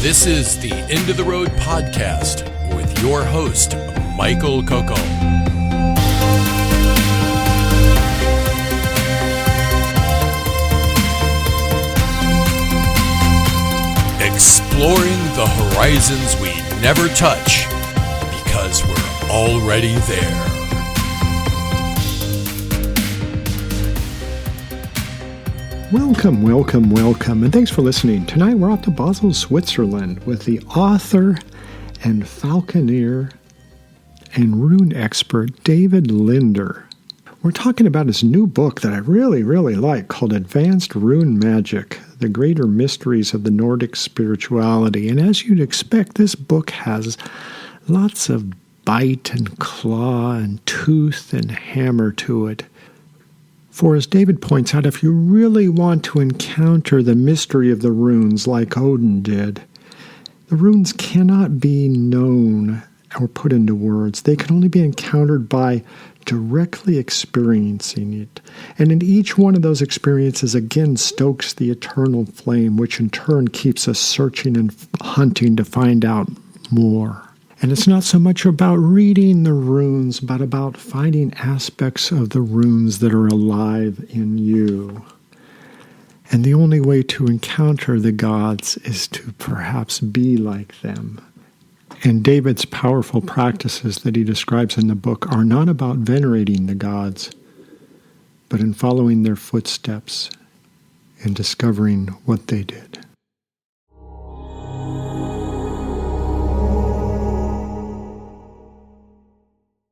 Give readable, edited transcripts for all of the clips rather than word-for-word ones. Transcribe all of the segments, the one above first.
This is the End of the Road podcast with your host, Michael Coco. Exploring the horizons we never touch because we're already there. Welcome, and thanks for listening. Tonight we're off to Basel, Switzerland with the author and falconer and rune expert David Linder. We're talking about his new book that I really like called Advanced Rune Magic, The Greater Mysteries of the Nordic Spirituality. And as you'd expect, this book has lots of bite and claw and tooth and hammer to it. For as David points out, if you really want to encounter the mystery of the runes like Odin did, the runes cannot be known or put into words. They can only be encountered by directly experiencing it. And in each one of those experiences, again, stokes the eternal flame, which in turn keeps us searching and hunting to find out more. And it's not so much about reading the runes, but about finding aspects of the runes that are alive in you. And the only way to encounter the gods is to perhaps be like them. And David's powerful practices that he describes in the book are not about venerating the gods, but in following their footsteps and discovering what they did.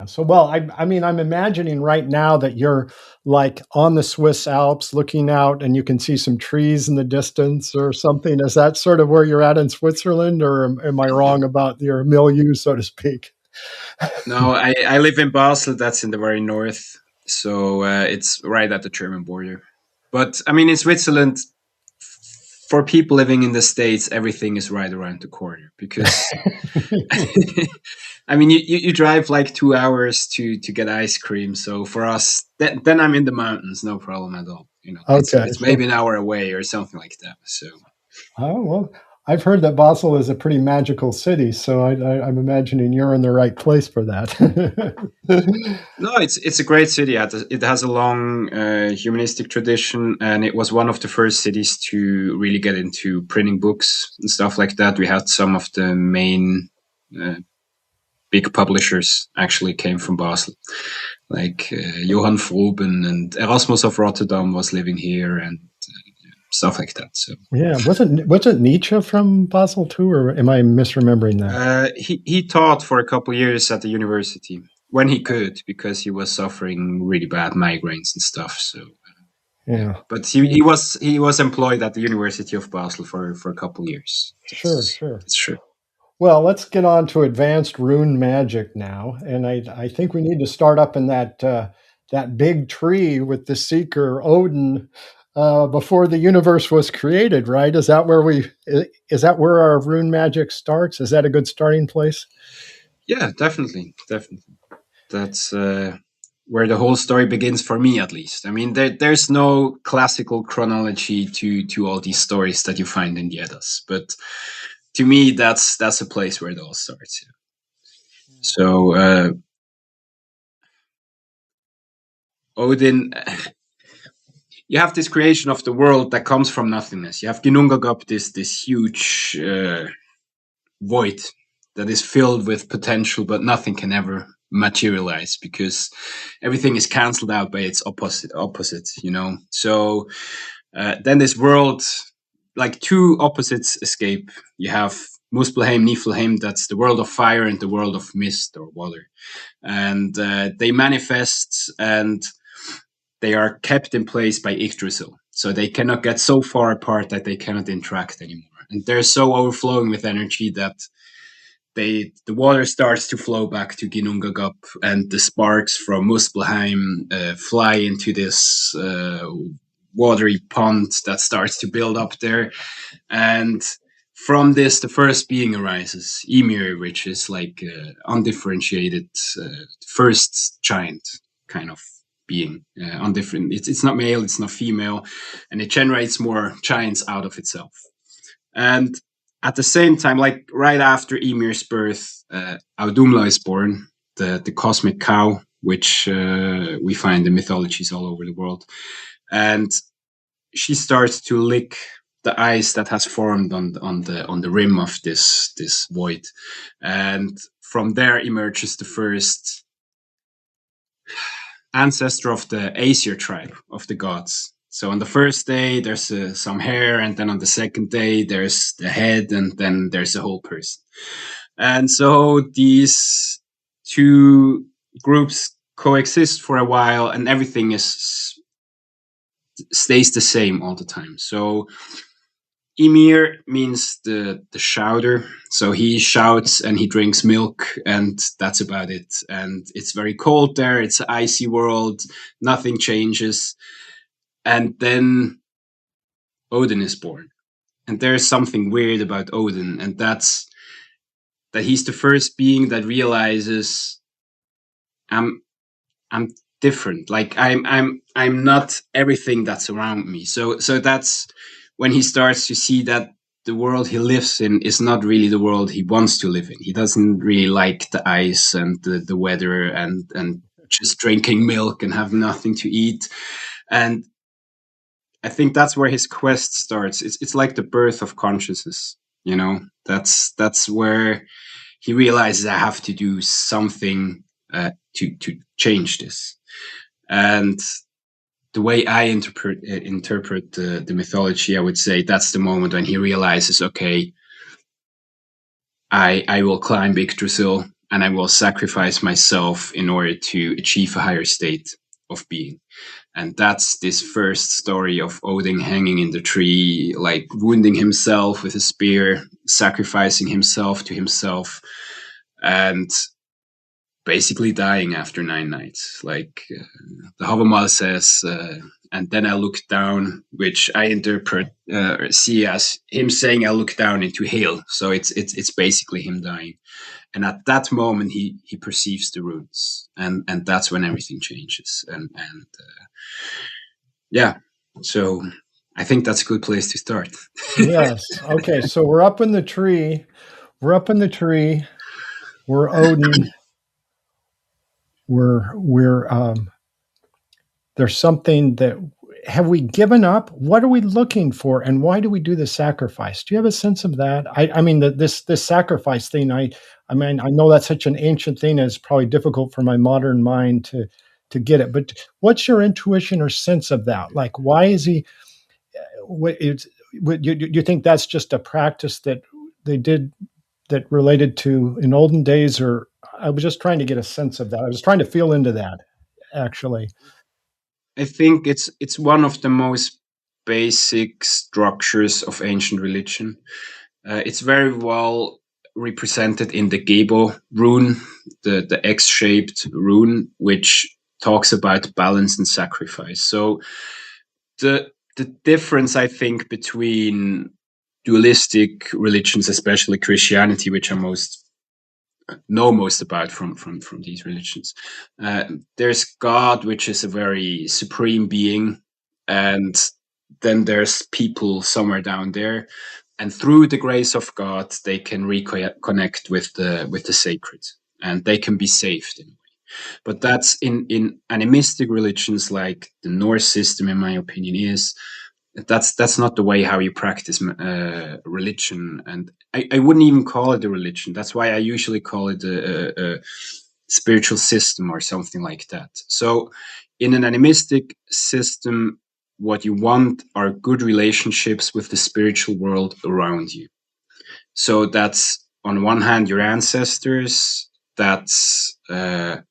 So, well, I'm imagining right now that you're like on the Swiss Alps looking out and you can see some trees in the distance or something. Is that sort of where you're at in Switzerland, or am I wrong about your milieu, so to speak? No, I live in Basel. That's in the very north. So it's right at the German border. But I mean, in Switzerland, for people living in the States, everything is right around the corner because I mean, you drive like 2 hours to get ice cream. So for us, then I'm in the mountains, no problem at all. You know, it's maybe an hour away or something like that. So, oh well, I've heard that Basel is a pretty magical city, so I'm imagining you're in the right place for that. No, it's a great city. It has a long humanistic tradition, and it was one of the first cities to really get into printing books and stuff like that. We had some of the main big publishers actually came from Basel, like Johann Froben and Erasmus of Rotterdam was living here and stuff like that. So yeah, wasn't Nietzsche from Basel too, or am I misremembering that? He taught for a couple of years at the university when he could, because he was suffering really bad migraines and stuff. So yeah, but he was employed at the University of Basel for a couple of years. Sure. It's true. Well, let's get on to advanced rune magic now, and I think we need to start up in that big tree with the seeker Odin before the universe was created, right? Is that where our rune magic starts? Is that a good starting place? Yeah, definitely. That's where the whole story begins for me, at least. I mean, there's no classical chronology to all these stories that you find in the Eddas, but to me, that's a place where it all starts. Yeah. So Odin, you have this creation of the world that comes from nothingness. You have Ginnungagap, this huge void that is filled with potential, but nothing can ever materialize because everything is cancelled out by its opposite. You know. So then this world. Like two opposites escape. You have Muspelheim, Niflheim, that's the world of fire and the world of mist or water. And they manifest and they are kept in place by Yggdrasil. So they cannot get so far apart that they cannot interact anymore. And they're so overflowing with energy that the water starts to flow back to Ginnungagap, and the sparks from Muspelheim fly into this watery pond that starts to build up there. And from this, the first being arises, Ymir, which is like undifferentiated first giant kind of being. It's not male, it's not female, and it generates more giants out of itself. And at the same time, like right after Ymir's birth, Audumla is born, the cosmic cow, which we find in mythologies all over the world. And she starts to lick the ice that has formed on the rim of this void. And from there emerges the first ancestor of the Aesir tribe of the gods. So on the first day, there's some hair, and then on the second day, there's the head, and then there's a whole person. And so these two groups coexist for a while, and everything stays the same all the time. So Ymir means the shouter. So he shouts and he drinks milk, and that's about it. And it's very cold there. It's an icy world. Nothing changes. And then Odin is born. And there's something weird about Odin, and that's that he's the first being that realizes I'm different. Like I'm not everything that's around me. So that's when he starts to see that the world he lives in is not really the world he wants to live in. He doesn't really like the ice and the weather and just drinking milk and have nothing to eat. And I think that's where his quest starts. It's like the birth of consciousness, you know. That's where he realizes I have to do something to change this. And the way I interpret the mythology, I would say that's the moment when he realizes, okay, I will climb Yggdrasil and I will sacrifice myself in order to achieve a higher state of being. And that's this first story of Odin hanging in the tree, like wounding himself with a spear, sacrificing himself to himself, and basically dying after 9 nights. Like the Havamal says, and then I looked down, which I interpret, see as him saying I look down into hell. So it's basically him dying. And at that moment, he perceives the runes, and that's when everything changes. And yeah, so I think that's a good place to start. Yes. Okay. So we're up in the tree. We're Odin. There's something that, have we given up? What are we looking for, and why do we do the sacrifice? Do you have a sense of that? I mean, this sacrifice thing. I mean, I know that's such an ancient thing, and it's probably difficult for my modern mind to get it. But what's your intuition or sense of that? Like, why is he? Do you think that's just a practice that they did that related to in olden days, or I was just trying to get a sense of that. I was trying to feel into that, actually. I think it's one of the most basic structures of ancient religion. It's very well represented in the Gebo rune, the X-shaped rune, which talks about balance and sacrifice. So the difference, I think, between dualistic religions, especially Christianity, which I know most about from these religions. There's God, which is a very supreme being, and then there's people somewhere down there, and through the grace of God, they can reconnect with the sacred, and they can be saved in a way. But that's in animistic religions like the Norse system, in my opinion, is that's not the way how you practice religion. And I wouldn't even call it a religion. That's why I usually call it a spiritual system or something like that. So in an animistic system, what you want are good relationships with the spiritual world around you. So that's on one hand your ancestors, that's the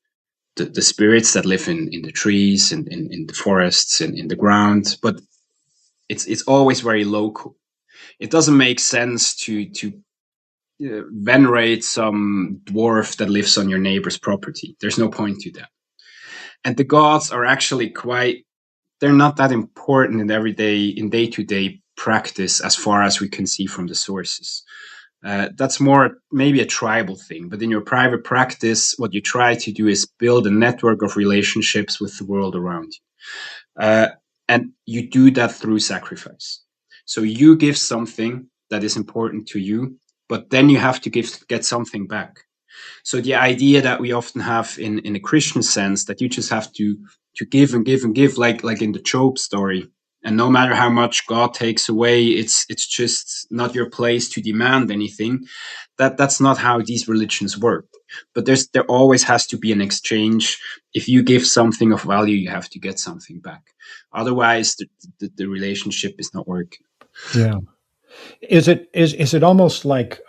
spirits that live in the trees and in the forests and in the ground, but it's always very local. It doesn't make sense to venerate some dwarf that lives on your neighbor's property. There's no point to that. And the gods are actually they're not that important in day-to-day practice as far as we can see from the sources. That's more maybe a tribal thing, but in your private practice, what you try to do is build a network of relationships with the world around you. And you do that through sacrifice. So you give something that is important to you, but then you have to get something back. So the idea that we often have in a Christian sense, that you just have to give and give and give, like in the Job story, and no matter how much God takes away, it's just not your place to demand anything. That's not how these religions work. But there always has to be an exchange. If you give something of value, you have to get something back. Otherwise, the relationship is not working. Yeah. Is it almost like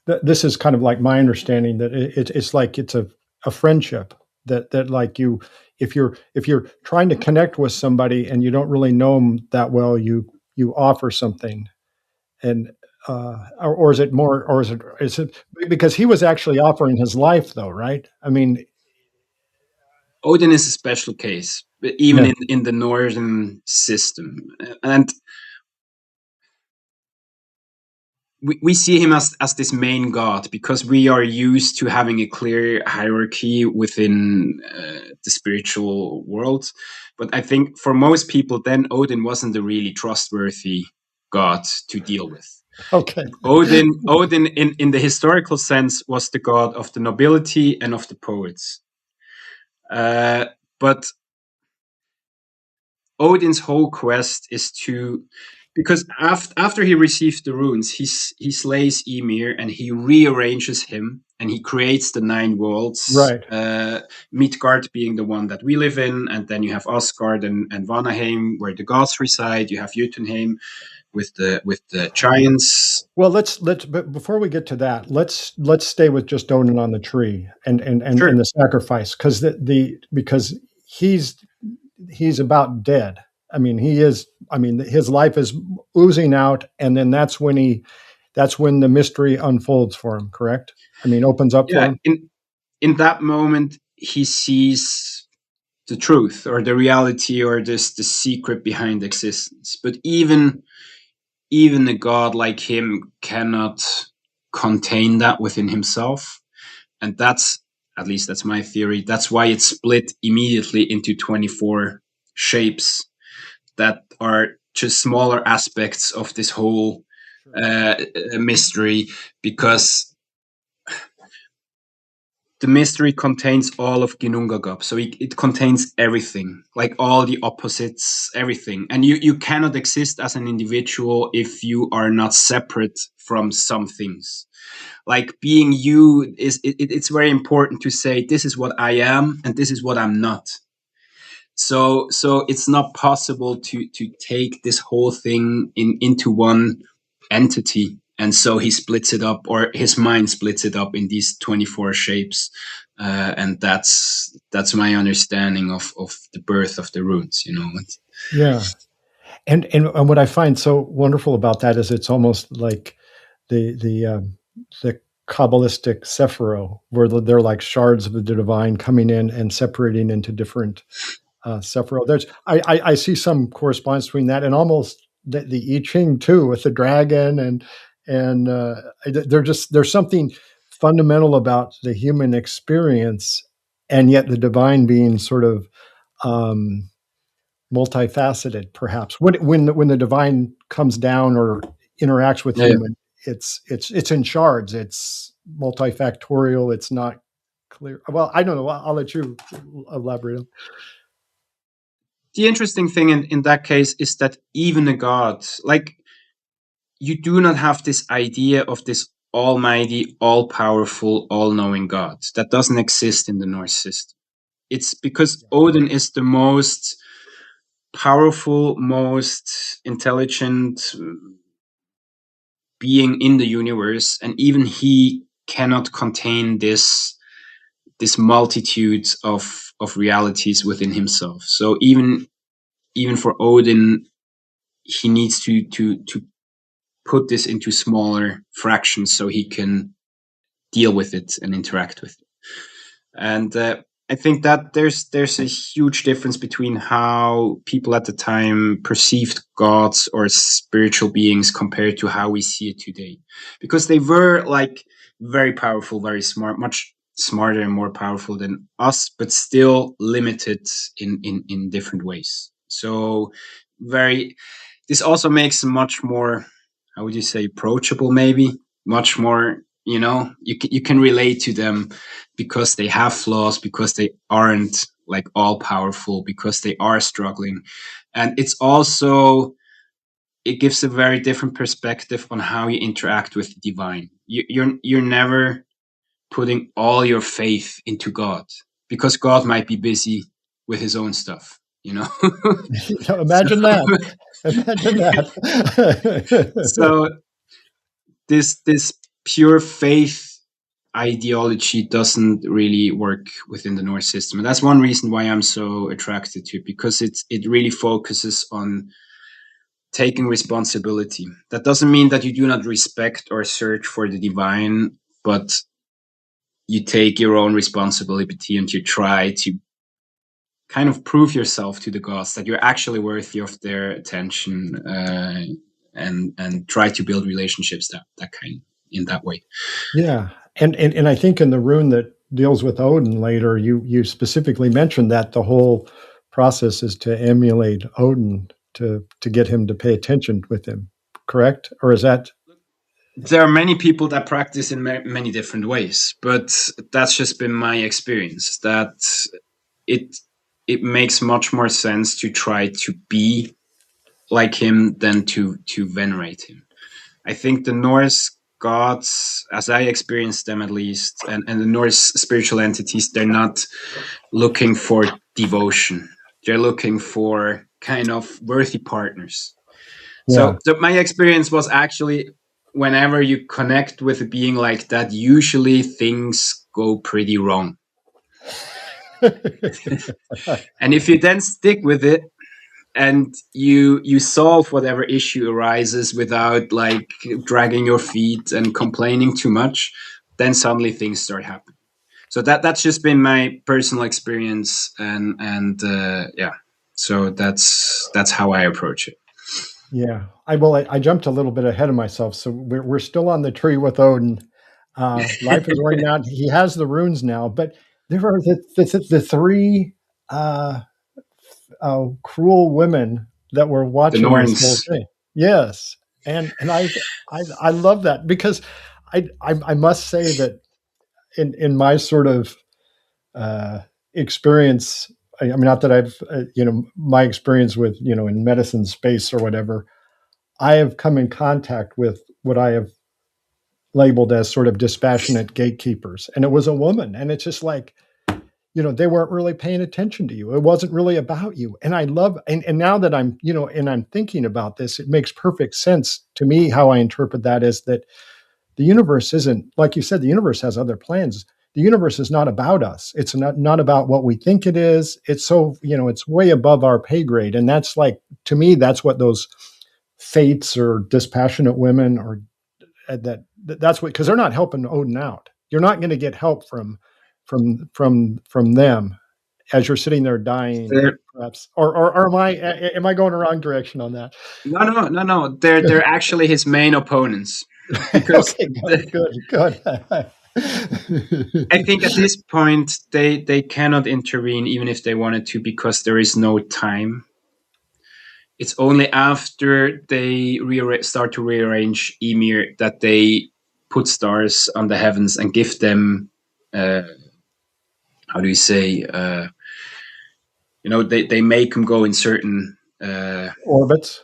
this is kind of like my understanding that it's like it's a friendship that like you, if you're trying to connect with somebody and you don't really know them that well, you offer something, and or is it more, or is it because he was actually offering his life though, right? I mean, Odin is a special case, but even yeah, in the northern system, and we see him as this main god because we are used to having a clear hierarchy within the spiritual world. But I think for most people, then Odin wasn't a really trustworthy god to deal with. okay, Odin in the historical sense was the god of the nobility and of the poets. But Odin's whole quest is to, because after he receives the runes, he slays Ymir and he rearranges him and he creates the 9 worlds. right. Midgard being the one that we live in, and then you have Asgard and Vanaheim where the gods reside. You have Jotunheim with the giants. Well, but before we get to that, let's stay with just Odin on the tree Sure. and the sacrifice, because because he's about dead. I mean, he is. I mean, his life is oozing out, and then that's when the mystery unfolds for him. Correct? I mean, opens up for Yeah. him. In that moment, he sees the truth or the reality or the secret behind existence. But even a god like him cannot contain that within himself, and that's, at least that's my theory, that's why it's split immediately into 24 shapes that are just smaller aspects of this whole mystery, because the mystery contains all of Ginnungagap. So it contains everything, like all the opposites, everything. And you cannot exist as an individual if you are not separate from some things. Like being you it's very important to say, this is what I am and this is what I'm not. So it's not possible to take this whole thing into one entity, and so he splits it up, or his mind splits it up in these 24 shapes, and that's my understanding of the birth of the runes. Yeah, and what I find so wonderful about that is it's almost like the Kabbalistic Sephiro, where they're like shards of the divine coming in and separating into different Sephiroth. I see some correspondence between that and almost the I Ching too, with the dragon, and there's something fundamental about the human experience, and yet the divine being sort of um, multifaceted. Perhaps when the divine comes down or interacts with Yeah, yeah. human, it's in shards. It's multifactorial. It's not clear. Well, I don't know. I'll let you elaborate. The interesting thing in that case is that even a god, like, you do not have this idea of this almighty, all-powerful, all-knowing god. That doesn't exist in the Norse system. It's because Odin is the most powerful, most intelligent being in the universe, and even he cannot contain this multitude of realities within himself. So even for Odin, he needs to put this into smaller fractions so he can deal with it and interact with it. And I think that there's a huge difference between how people at the time perceived gods or spiritual beings compared to how we see it today, because they were like very powerful, very smart, much smarter and more powerful than us, but still limited in different ways. So very, this also makes much more how would you say, approachable, maybe much more, you can relate to them because they have flaws, because they aren't like all powerful, because they are struggling. And it's also, it gives a very different perspective on how you interact with the divine. You're never putting all your faith into God, because God might be busy with his own stuff, so, Imagine that. Imagine that. so this pure faith ideology doesn't really work within the Norse system, and that's one reason why I'm so attracted to it, because it really focuses on taking responsibility. That doesn't mean that you do not respect or search for the divine, but you take your own responsibility and you try to kind of prove yourself to the gods that you're actually worthy of their attention, and try to build relationships that kind, in that way. Yeah. And I think in the rune that deals with Odin later, you specifically mentioned that the whole process is to emulate Odin to get him to pay attention with him, correct? Or is that? There are many people that practice in many different ways, but that's just been my experience, that it makes much more sense to try to be like him than to venerate him. I think the Norse gods, as I experienced them at least, and the Norse spiritual entities, they're not looking for devotion. They're looking for kind of worthy partners. Yeah. So my experience was actually, whenever you connect with a being like that, usually things go pretty wrong. And if you then stick with it, and you solve whatever issue arises without like dragging your feet and complaining too much, then suddenly things start happening. So that's just been my personal experience, and yeah, so that's how I approach it. Yeah. I jumped a little bit ahead of myself. So we're still on the tree with Odin. Life is going out. He has the runes now, but there are the three cruel women that were The watching this whole Norns. thing. Yes, and I love that, because I must say that in my sort of experience, I mean, not that I've my experience with in medicine space or whatever, I have come in contact with what I have labeled as sort of dispassionate gatekeepers, and it was a woman, and it's just like, they weren't really paying attention to you. It wasn't really about you. And I love, and now that I'm, and I'm thinking about this, it makes perfect sense to me. How I interpret that is that the universe isn't, like you said, the universe has other plans. The universe is not about us. It's not about what we think it is. It's so, it's way above our pay grade. And that's like, to me, that's what those fates or dispassionate women or that's what, because they're not helping Odin out. You're not going to get help from them as you're sitting there dying, They're, perhaps. Or am I going the wrong direction on that? no. They're actually his main opponents, because Okay, good. I think at this point they cannot intervene even if they wanted to, because there is no time. It's only after they start to rearrange Ymir that they put stars on the heavens and give them, how do you say, they make them go in certain Orbits.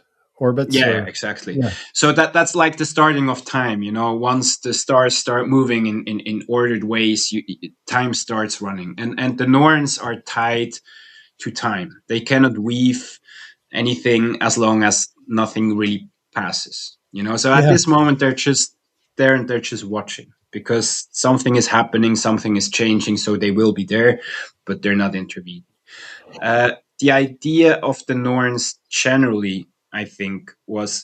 Yeah, exactly. Yeah. So that's like the starting of time. Once the stars start moving in ordered ways, time starts running, and the Norns are tied to time. They cannot weave anything as long as nothing really passes. So at Yeah. this moment they're just there, and they're just watching, because something is happening, something is changing. So they will be there, but they're not intervening. The idea of the Norns generally, I think, was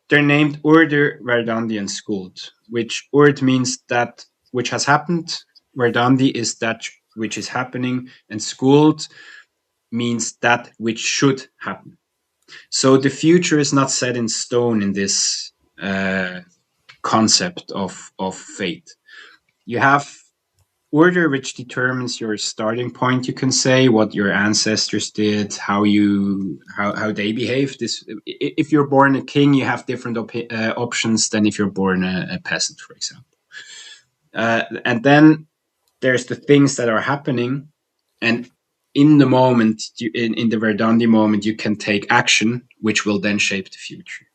they're named Urdir, Verdandi, and Skuld, which Urd means that which has happened, Verdandi is that which is happening, and Skuld means that which should happen. So the future is not set in stone in this concept of fate. You have order which determines your starting point, you can say, what your ancestors did, how they behaved. If you're born a king, you have different options than if you're born a peasant, for example. And then there's the things that are happening, and in the moment, in the Verdandi moment, you can take action, which will then shape the future.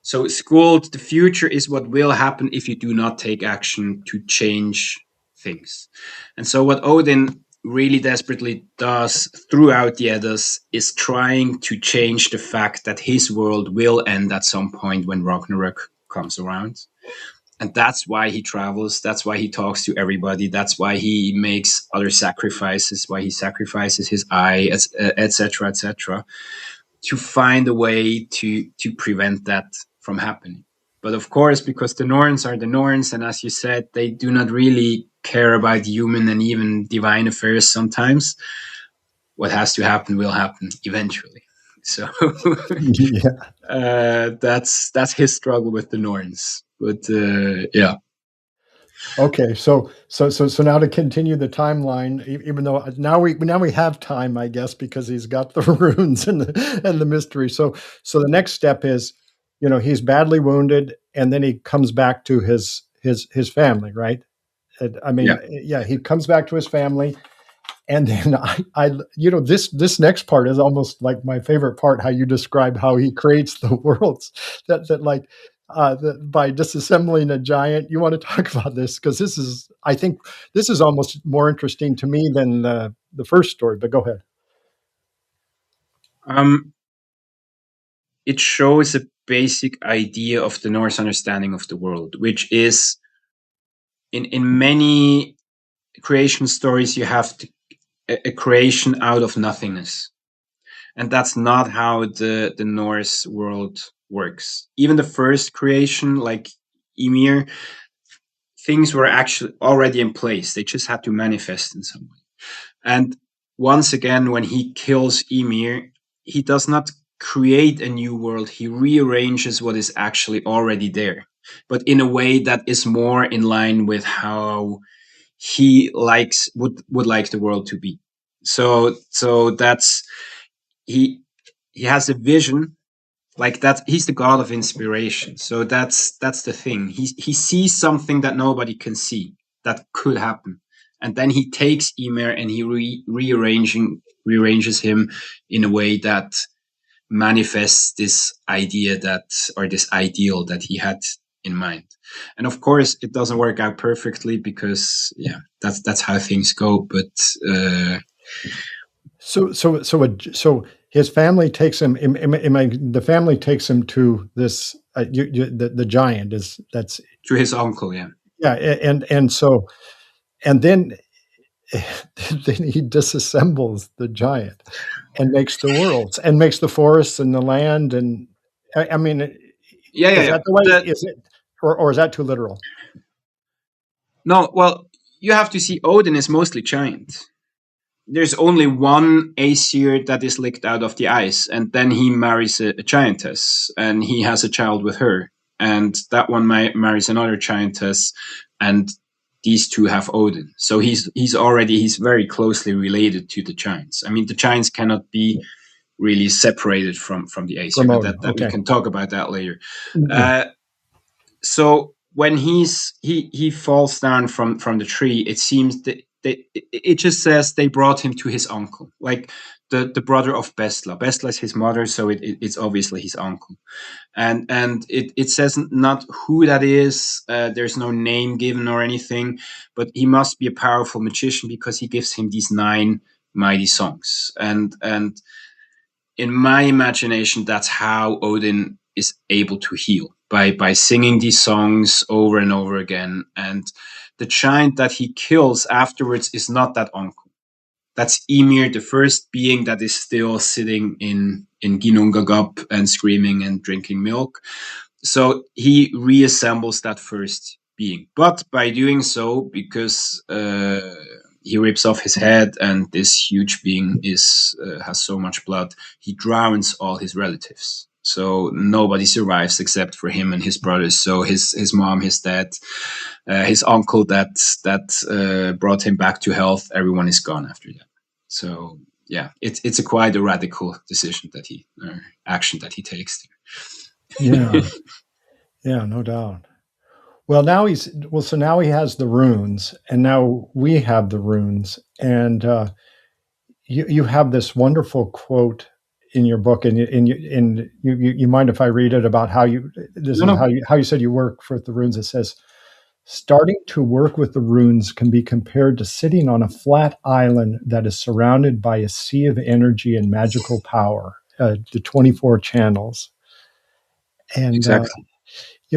So it's called the future is what will happen if you do not take action to change things. And so what Odin really desperately does throughout the Eddas is trying to change the fact that his world will end at some point when Ragnarok comes around. And that's why he travels. That's why he talks to everybody. That's why he makes other sacrifices, why he sacrifices his eye, etc., etc., to find a way to prevent that from happening. But of course, because the Norns are the Norns, and as you said, they do not really care about human and even divine affairs sometimes, what has to happen will happen eventually. So that's his struggle with the Norns. But yeah. Okay, so now to continue the timeline, even though now we have time, I guess, because he's got the runes and the mystery. So the next step is, he's badly wounded, and then he comes back to his family, right? I mean, yeah, he comes back to his family, and then I this next part is almost like my favorite part. How you describe how he creates the worlds that like. By disassembling a giant. You want to talk about this? Because I think this is almost more interesting to me than the first story, but go ahead. It shows a basic idea of the Norse understanding of the world, which is in many creation stories, you have a creation out of nothingness. And that's not how the Norse world works. Even the first creation, like Ymir, things were actually already in place. They just had to manifest in some way. And once again, when he kills Ymir, he does not create a new world. He rearranges what is actually already there, but in a way that is more in line with how he would like the world to be. So that's he has a vision like that. He's the god of inspiration. So that's the thing. He sees something that nobody can see that could happen, and then he takes Ymir and he rearranges him in a way that manifests this idea this ideal that he had in mind. And of course, it doesn't work out perfectly because that's how things go. But so his family takes him. The family takes him to this. The giant that's to his uncle. Yeah. Yeah, and then he disassembles the giant and makes the worlds and makes the forests and the land. And I mean, is that the way? Is it, or is that too literal? No, well, you have to see Odin is mostly giant. There's only one Aesir that is licked out of the ice, and then he marries a giantess, and he has a child with her, and that one marries another giantess, and these two have Odin. So he's very closely related to the giants. I mean, the giants cannot be really separated from the Aesir. But we can talk about that later. Mm-hmm. So when he falls down from the tree, it seems that it just says they brought him to his uncle, like the brother of Bestla. Bestla is his mother, so it's obviously his uncle. And it says not who that is. There's no name given or anything, but he must be a powerful magician because he gives him these 9 mighty songs. And in my imagination, that's how Odin is able to heal by singing these songs over and over again. And the giant that he kills afterwards is not that uncle. That's Ymir, the first being that is still sitting in Ginnungagap and screaming and drinking milk. So he reassembles that first being. But by doing so, because he rips off his head and this huge being has so much blood, he drowns all his relatives. So nobody survives except for him and his brothers. So his mom, his dad, his uncle that brought him back to health. Everyone is gone after that. So yeah, it's a quite a radical decision that action that he takes. Yeah, yeah, no doubt. Well, so now he has the runes, and now we have the runes, and you have this wonderful quote in your book, and you mind if I read it about how you said you work with the runes? It says, starting to work with the runes can be compared to sitting on a flat island that is surrounded by a sea of energy and magical power, the 24 channels. And Exactly.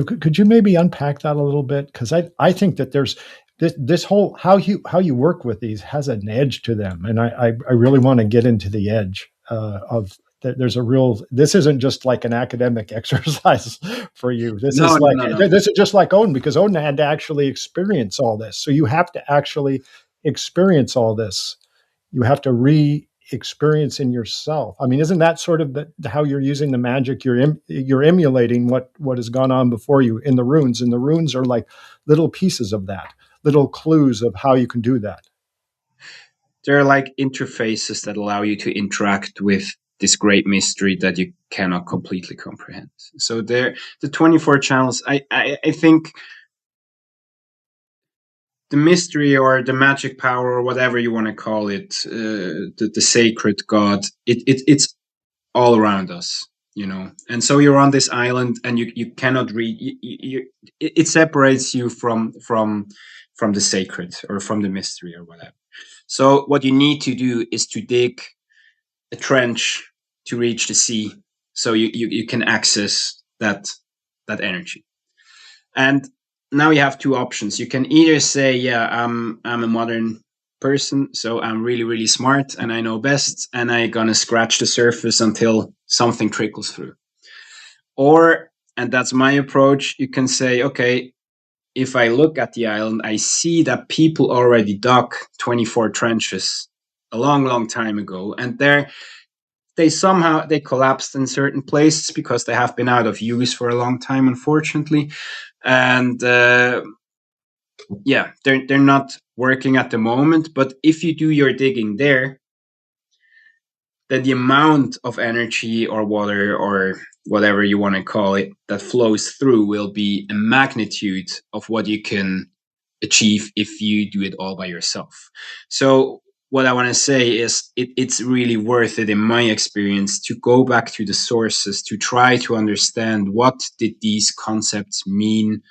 could you maybe unpack that a little bit? Because I think that there's this whole how you work with these has an edge to them, and I really want to get into the edge of that. There's a real. This isn't just like an academic exercise for you. This is like this is just like Odin, because Odin had to actually experience all this. So you have to actually experience all this. You have to experience in yourself. I mean, isn't that sort of how you're using the magic? You're emulating what has gone on before you in the runes, and the runes are like little pieces of that, little clues of how you can do that. They're like interfaces that allow you to interact with this great mystery that you cannot completely comprehend. So they're the 24 channels. I think the mystery or the magic power or whatever you want to call it, the sacred god, it's all around us, and so you're on this island and you cannot read, it separates you from the sacred or from the mystery or whatever. So what you need to do is to dig a trench to reach the sea, so you can access that energy. And now you have two options. You can either say, yeah, I'm a modern person, so I'm really, really smart and I know best, and I'm gonna scratch the surface until something trickles through. Or, and that's my approach, you can say, okay, if I look at the island, I see that people already dug 24 trenches a long, long time ago, and they collapsed in certain places because they have been out of use for a long time, unfortunately. And yeah, they're not working at the moment. But if you do your digging there, then the amount of energy or water or whatever you want to call it that flows through will be a magnitude of what you can achieve if you do it all by yourself. So what I want to say is it's really worth it, in my experience, to go back to the sources, to try to understand what did these concepts mean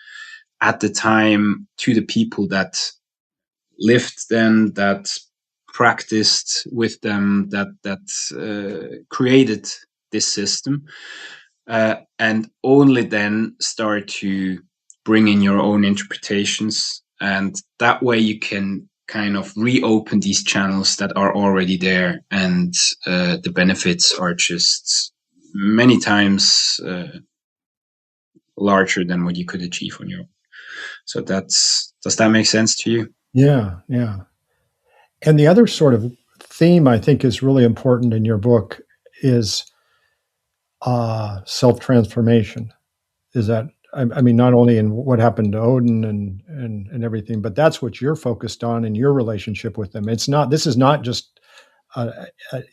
at the time to the people that lived them, that practiced with them, that created this system, and only then start to bring in your own interpretations. And that way you can kind of reopen these channels that are already there, and the benefits are just many times larger than what you could achieve on your own. So does that make sense to you? Yeah. And the other sort of theme I think is really important in your book is self-transformation. Is that, I mean, not only in what happened to Odin and everything, but that's what you're focused on in your relationship with them. This is not just,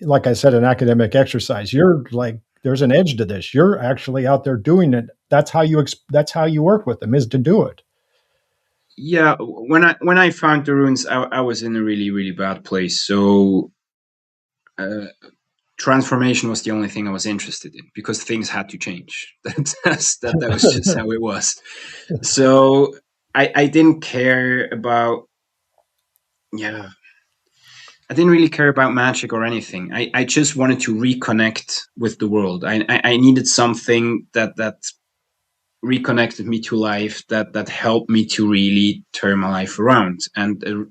like I said, an academic exercise. You're like, there's an edge to this. You're actually out there doing it. That's how you work with them, is to do it. Yeah, when I found the runes, I was in a really, really bad place. So transformation was the only thing I was interested in, because things had to change. That was just how it was. So I didn't care about, I didn't really care about magic or anything. I just wanted to reconnect with the world. I needed something that reconnected me to life, that helped me to really turn my life around. And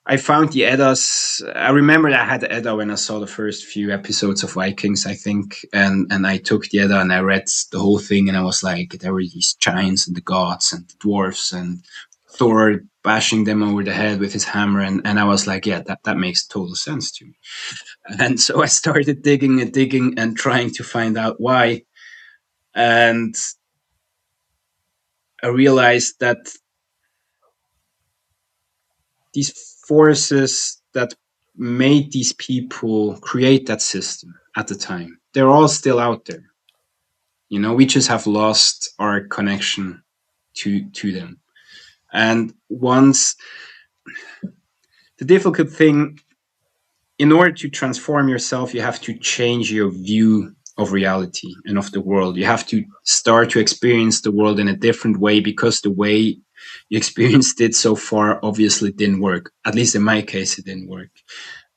I found the Eddas. I remember I had the Edda when I saw the first few episodes of Vikings, I think. And I took the Edda and I read the whole thing, and I was like, there were these giants and the gods and the dwarfs and Thor bashing them over the head with his hammer, and I was like, yeah, that makes total sense to me. And so I started digging and trying to find out why. And I realized that these forces that made these people create that system at the time, they're all still out there. You know, we just have lost our connection to them. And once, the difficult thing, in order to transform yourself, you have to change your view of reality and of the world. You have to start to experience the world in a different way, because the way you experienced it so far obviously didn't work. At least in my case, it didn't work.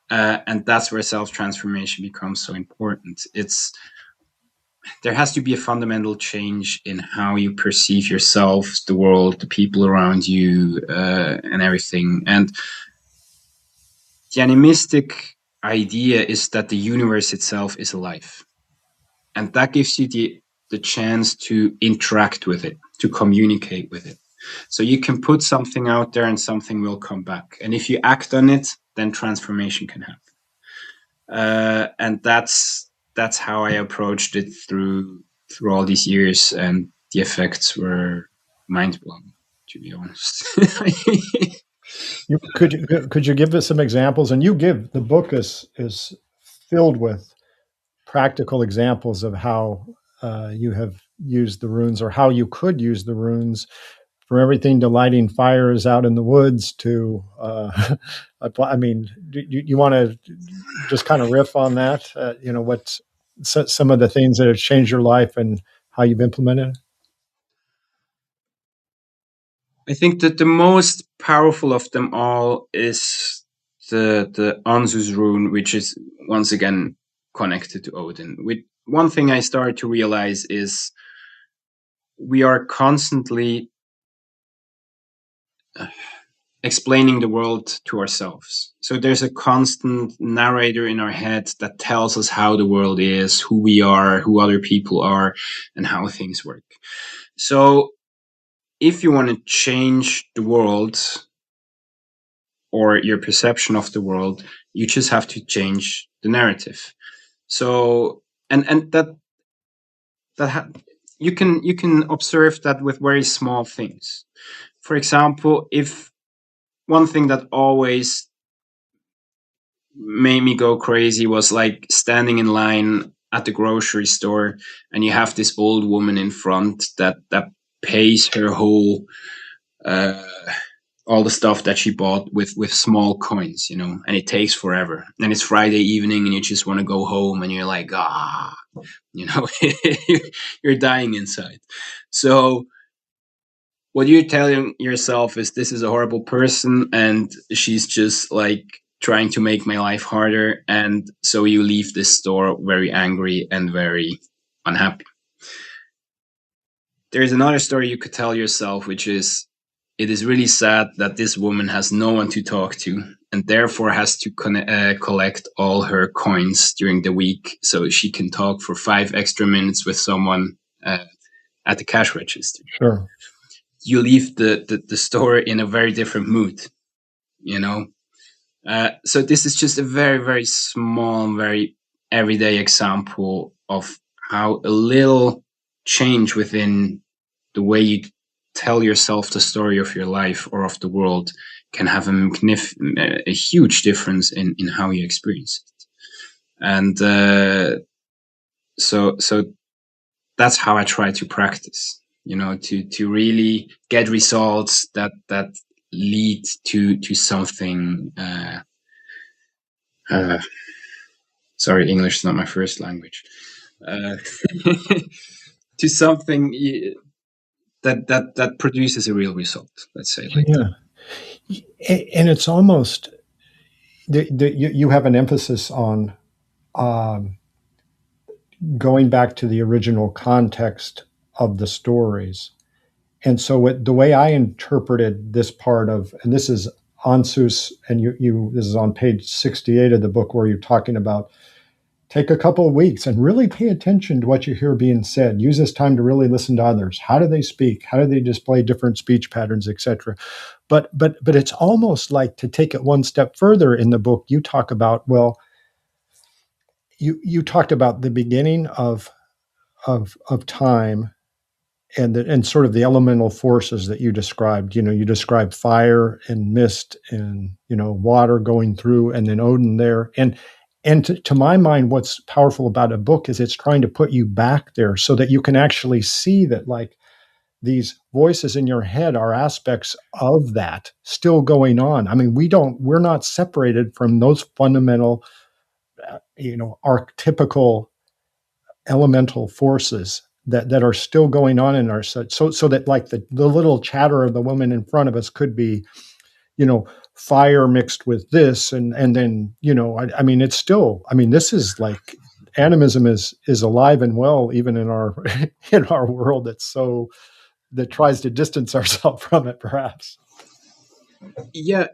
And that's where self-transformation becomes so important. There has to be a fundamental change in how you perceive yourself, the world, the people around you, and everything. And the animistic idea is that the universe itself is alive. And that gives you the chance to interact with it, to communicate with it. So you can put something out there and something will come back. And if you act on it, then transformation can happen. And that's how I approached it through all these years. And the effects were mind-blowing, to be honest. Could you give us some examples? And the book is filled with practical examples of how you have used the runes, or how you could use the runes, from everything to lighting fires out in the woods to, I mean, do you want to just kind of riff on that? What's some of the things that have changed your life and how you've implemented it? I think that the most powerful of them all is the Anzus rune, which is once again connected to Odin. With one thing I started to realize is we are constantly explaining the world to ourselves. So there's a constant narrator in our head that tells us how the world is, who we are, who other people are, and how things work. So if you want to change the world or your perception of the world, you just have to change the narrative. So, and you can observe that with very small things. For example, if one thing that always made me go crazy was like standing in line at the grocery store, and you have this old woman in front that pays her whole all the stuff that she bought with small coins, and it takes forever. And it's Friday evening and you just want to go home and you're like, you're dying inside. So what you're telling yourself is, this is a horrible person and she's just like trying to make my life harder. And so you leave this store very angry and very unhappy. There's another story you could tell yourself, which is, it is really sad that this woman has no one to talk to and therefore has to collect all her coins during the week so she can talk for 5 extra minutes with someone at the cash register. Sure. You leave the store in a very different mood, So this is just a very, very small, very everyday example of how a little change within the way you tell yourself the story of your life or of the world can have a huge difference in how you experience it. And so that's how I try to practice, to really get results that lead to something. Sorry, English is not my first language. To something that produces a real result, let's say like that. And it's almost you have an emphasis on going back to the original context of the stories. And so the way I interpreted this part of, and this is Anzus, and this is on page 68 of the book, where you're talking about take a couple of weeks and really pay attention to what you hear being said. Use this time to really listen to others. How do they speak? How do they display different speech patterns, etc.? But it's almost like, to take it one step further in the book, you talk about, well, you talked about the beginning of time, and sort of the elemental forces that you described. You described fire and mist and water going through, and then Odin there. And to my mind, what's powerful about a book is it's trying to put you back there so that you can actually see that, like, these voices in your head are aspects of that still going on. I mean, we're not separated from those fundamental, archetypical elemental forces that are still going on in our set. So that, like, the little chatter of the woman in front of us could be, fire mixed with this, and then, I mean, it's still, I mean, this is like, animism is alive and well, even in our in our world that tries to distance ourselves from it, perhaps. Yeah,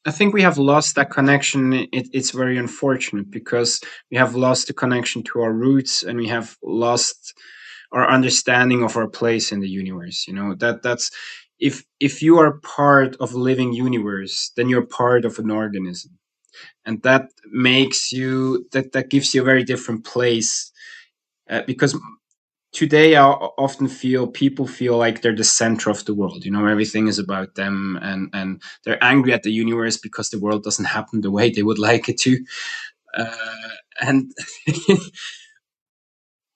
I think we have lost that connection. It's very unfortunate, because we have lost the connection to our roots, and we have lost our understanding of our place in the universe. That's, if you are part of a living universe, then you're part of an organism, and that makes you that gives you a very different place. Because today I often feel people feel like they're the center of the world. Everything is about them, and they're angry at the universe because the world doesn't happen the way they would like it to. And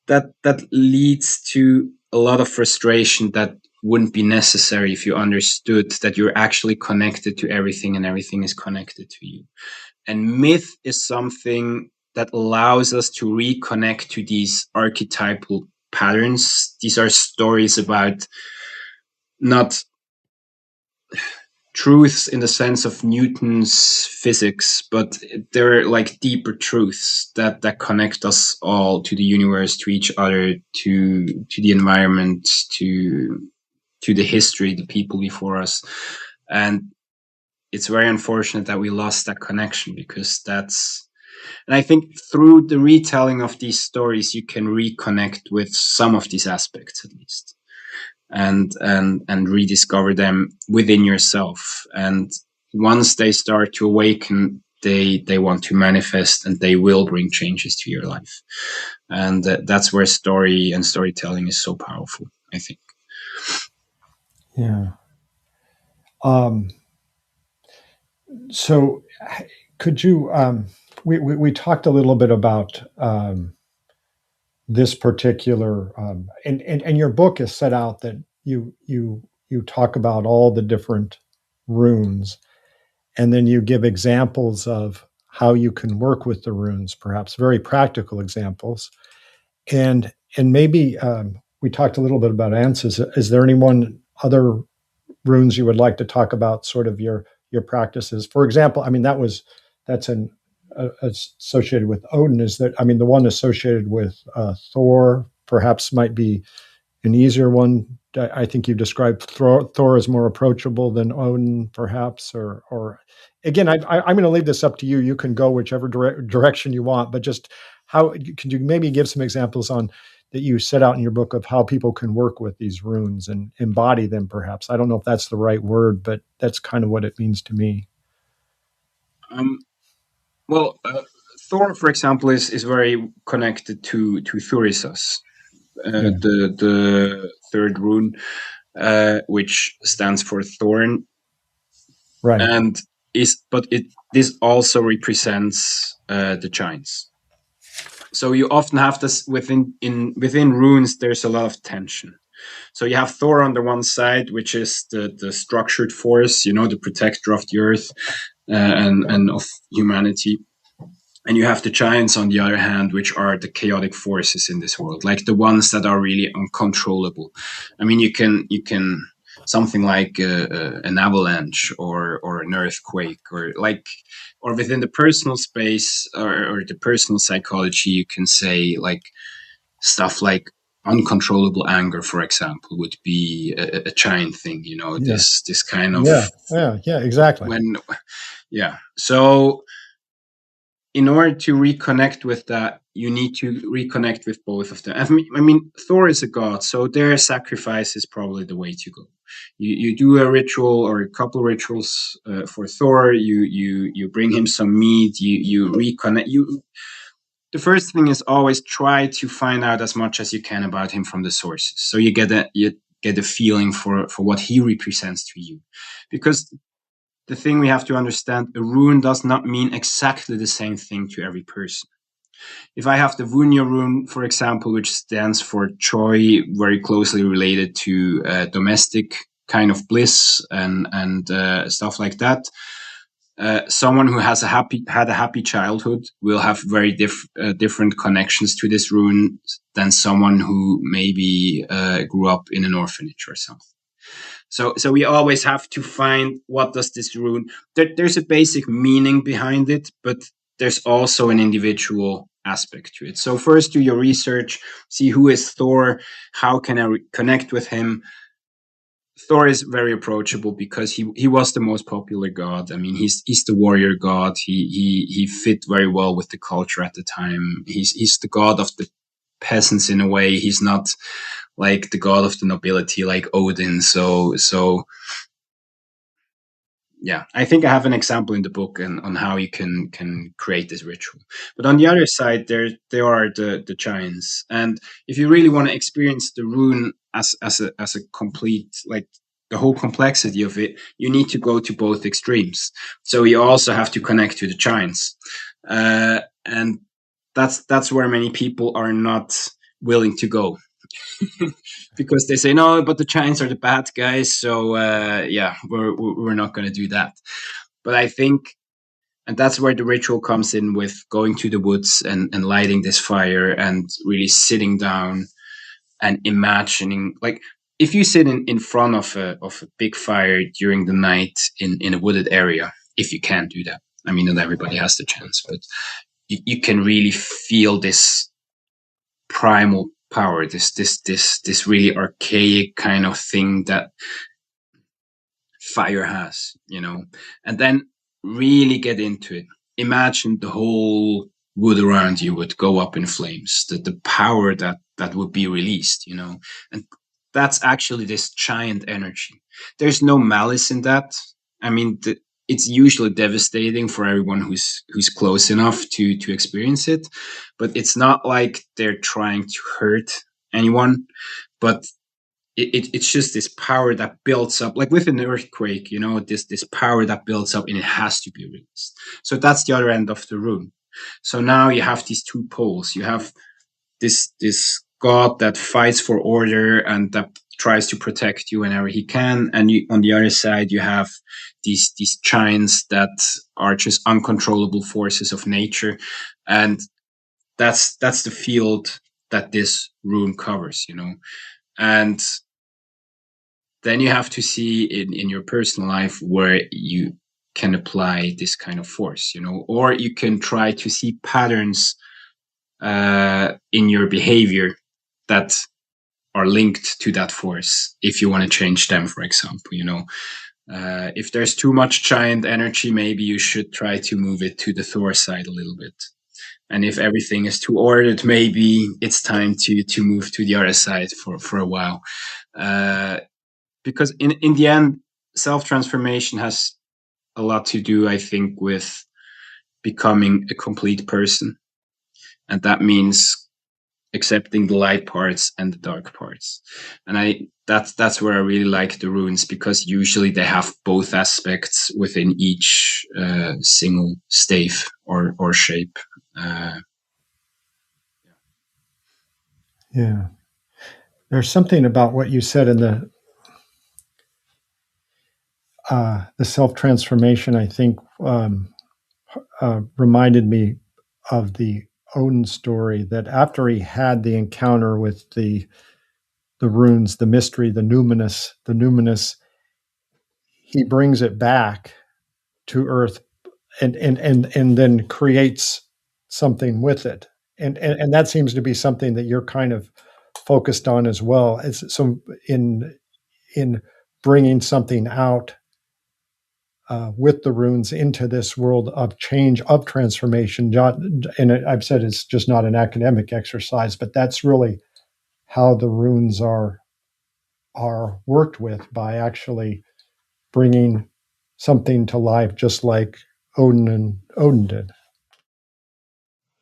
that leads to a lot of frustration that wouldn't be necessary if you understood that you're actually connected to everything, and everything is connected to you. And myth is something that allows us to reconnect to these archetypal patterns. These are stories about not truths in the sense of Newton's physics, but they're like deeper truths that connect us all to the universe, to each other, to the environment, to the history, the people before us. And it's very unfortunate that we lost that connection, because and I think through the retelling of these stories, you can reconnect with some of these aspects, at least, and rediscover them within yourself. And once they start to awaken, they want to manifest, and they will bring changes to your life. And that's where story and storytelling is so powerful, I think. Yeah. So could you, we talked a little bit about this particular, and your book is set out that you talk about all the different runes, and then you give examples of how you can work with the runes, perhaps very practical examples. And maybe we talked a little bit about answers. Is there anyone other runes you would like to talk about, sort of your practices? For example, I mean, that's associated with Odin. Is that, I mean, the one associated with Thor perhaps might be an easier one. I think you described Thor as more approachable than Odin, perhaps, or again, I'm going to leave this up to you. You can go whichever direction you want, but just how could you maybe give some examples on that you set out in your book of how people can work with these runes and embody them, perhaps? I don't know if that's the right word, but that's kind of what it means to me. Well, Thor, for example, is very connected to Thurisas, the third rune, which stands for thorn, Right. and this also represents the giants. So you often have this within runes. There's a lot of tension. So you have Thor on the one side, which is the structured force, the protector of the earth and of humanity. And you have the giants on the other hand, which are the chaotic forces in this world, like the ones that are really uncontrollable. I mean, you can something like an avalanche or an earthquake, or within the personal space or the personal psychology, you can say like stuff like uncontrollable anger, for example, would be a giant thing. This kind of yeah, exactly. So in order to reconnect with that, you need to reconnect with both of them. I mean, Thor is a god, so their sacrifice is probably the way to go. You do a ritual or a couple rituals for Thor. You bring him some meat. You reconnect. The first thing is always try to find out as much as you can about him from the sources, so you get a feeling for what he represents to you, because the thing we have to understand, a rune does not mean exactly the same thing to every person. If I have the Vunya rune, for example, which stands for joy, very closely related to domestic kind of bliss and stuff like that, someone who has had a happy childhood will have very different connections to this rune than someone who maybe grew up in an orphanage or something. So we always have to find, what does this rune. There's a basic meaning behind it, but there's also an individual aspect to it. So first do your research, see who is Thor, how can I connect with him. Thor is very approachable because he was the most popular god. I mean, he's the warrior god. He fit very well with the culture at the time. He's the god of the peasants in a way. He's not like the god of the nobility like Odin. So yeah, I think I have an example in the book on how you can create this ritual. But on the other side, there are the giants, and if you really want to experience the rune as a complete, like the whole complexity of it, you need to go to both extremes. So you also have to connect to the giants, and that's where many people are not willing to go. Because they say no, but the giants are the bad guys, so yeah, we're not going to do that. But I think, and that's where the ritual comes in, with going to the woods and lighting this fire and really sitting down and imagining, like if you sit in front of a big fire during the night in a wooded area, if you can do that. I mean, not everybody has the chance, but you can really feel this primal power, this really archaic kind of thing that fire has, and then really get into it. Imagine the whole wood around you would go up in flames, the power that would be released, and that's actually this giant energy. There's no malice in that. I mean, it's usually devastating for everyone who's close enough to experience it, but it's not like they're trying to hurt anyone, but it's just this power that builds up, like with an earthquake, this power that builds up and it has to be released. So that's the other end of the rune. So now you have these two poles. You have this god that fights for order and that tries to protect you whenever he can, and on the other side you have these giants that are just uncontrollable forces of nature, and that's the field that this rune covers, and then you have to see in your personal life where you can apply this kind of force, or you can try to see patterns in your behavior that are linked to that force if you want to change them, for example. If there's too much giant energy, maybe you should try to move it to the Thor side a little bit. And if everything is too ordered, maybe it's time to move to the other side for a while. Because in the end, self-transformation has a lot to do, I think, with becoming a complete person. And that means accepting the light parts and the dark parts. And that's where I really like the runes, because usually they have both aspects within each single stave or shape. Yeah. There's something about what you said in the self-transformation, I think, reminded me of the Odin story, that after he had the encounter with the runes, the mystery, the numinous, he brings it back to Earth and then creates something with it. And that seems to be something that you're kind of focused on as well. It's so in bringing something out with the runes into this world of change, of transformation. And I've said it's just not an academic exercise, but that's really how the runes are worked with, by actually bringing something to life, just like Odin did.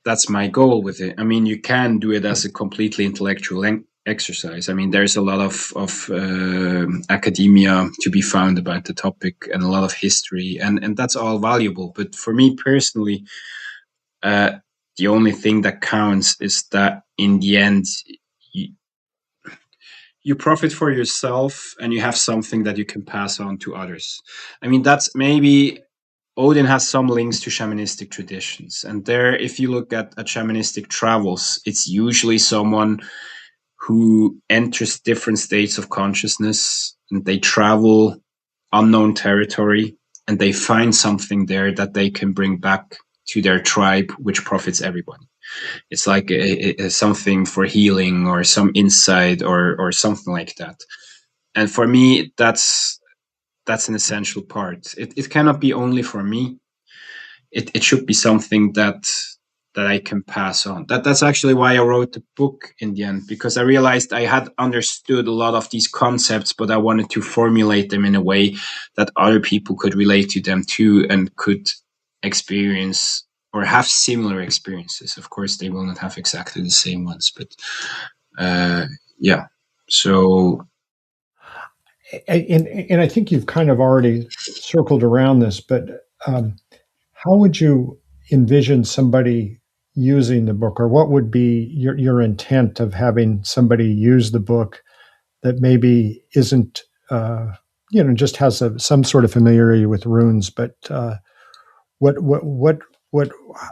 That's my goal with it. I mean, you can do it as a completely intellectual exercise. I mean, there's a lot of academia to be found about the topic, and a lot of history, and that's all valuable. But for me personally, the only thing that counts is that in the end, you profit for yourself, and you have something that you can pass on to others. I mean, that's maybe Odin has some links to shamanistic traditions. And there, if you look at shamanistic travels, it's usually someone who enters different states of consciousness, and they travel unknown territory, and they find something there that they can bring back to their tribe, which profits everybody. It's like something for healing, or some insight, or something like that. And for me, that's an essential part. It cannot be only for me. It should be something that I can pass on. That's actually why I wrote the book in the end, because I realized I had understood a lot of these concepts, but I wanted to formulate them in a way that other people could relate to them too, and could experience or have similar experiences. Of course, they will not have exactly the same ones, but yeah. So, and I think you've kind of already circled around this, but how would you envision somebody using the book, or what would be your intent of having somebody use the book that maybe isn't, just has some sort of familiarity with runes, but what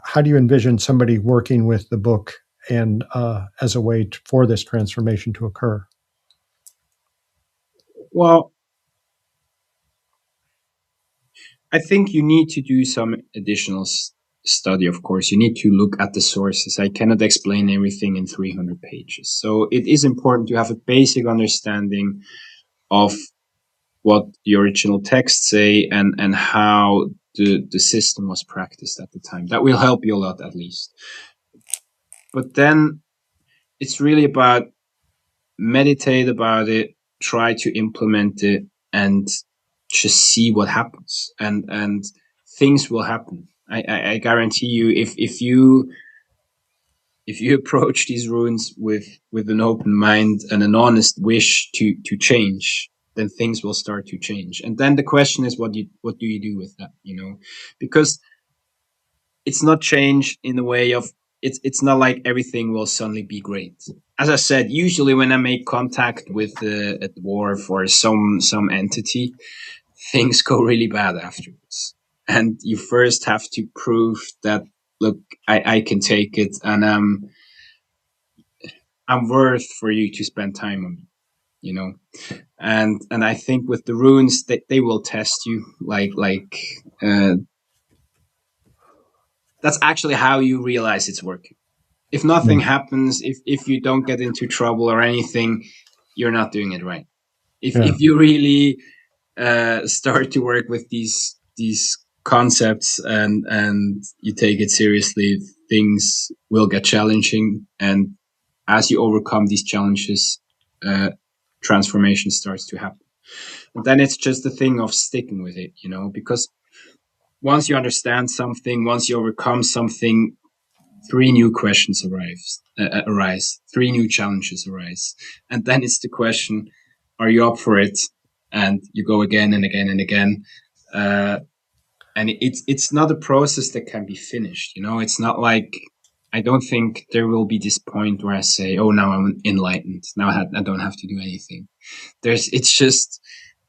how do you envision somebody working with the book, and as a way for this transformation to occur? well, I think you need to do some additional study, of course. You need to look at the sources. I cannot explain everything in 300 pages. So it is important to have a basic understanding of what the original texts say, and how the system was practiced at the time. That will help you a lot, at least. But then it's really about meditate about it, try to implement it, and just see what happens. And things will happen. I guarantee you, if you approach these runes with an open mind and an honest wish to change, then things will start to change. And then the question is, what do you do with that? Because it's not change in the way of, it's not like everything will suddenly be great. As I said, usually when I make contact with a dwarf or some entity, things go really bad afterwards. And you first have to prove that, look, I can take it, and I'm worth for you to spend time on me, And I think with the runes, they will test you, that's actually how you realize it's working. If nothing happens, if you don't get into trouble or anything, you're not doing it right. If you really start to work with these concepts, and you take it seriously, things will get challenging, and as you overcome these challenges, transformation starts to happen. And then it's just a thing of sticking with it, because once you understand something, once you overcome something, 3 new questions arise, 3 new challenges arise. And then it's the question, are you up for it? And you go again and again and again. And it's not a process that can be finished. It's not like, I don't think there will be this point where I say, oh, now I'm enlightened. Now I don't have to do anything. It's just,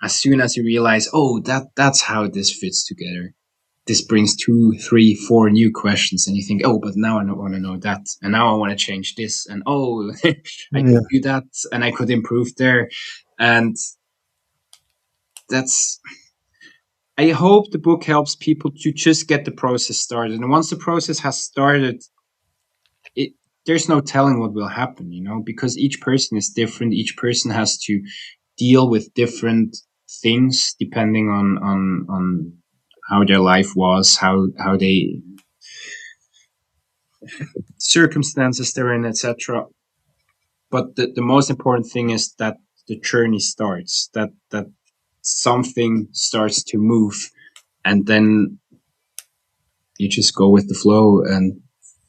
as soon as you realize, oh, that's how this fits together, this brings 2, 3, 4 new questions, and you think, oh, but now I want to know that, and now I want to change this, and oh, I could do that, and I could improve there. And I hope the book helps people to just get the process started. And once the process has started, there's no telling what will happen, because each person is different. Each person has to deal with different things depending on how their life was, how they circumstances they're in, etc. But the most important thing is that the journey starts, that something starts to move, and then you just go with the flow, and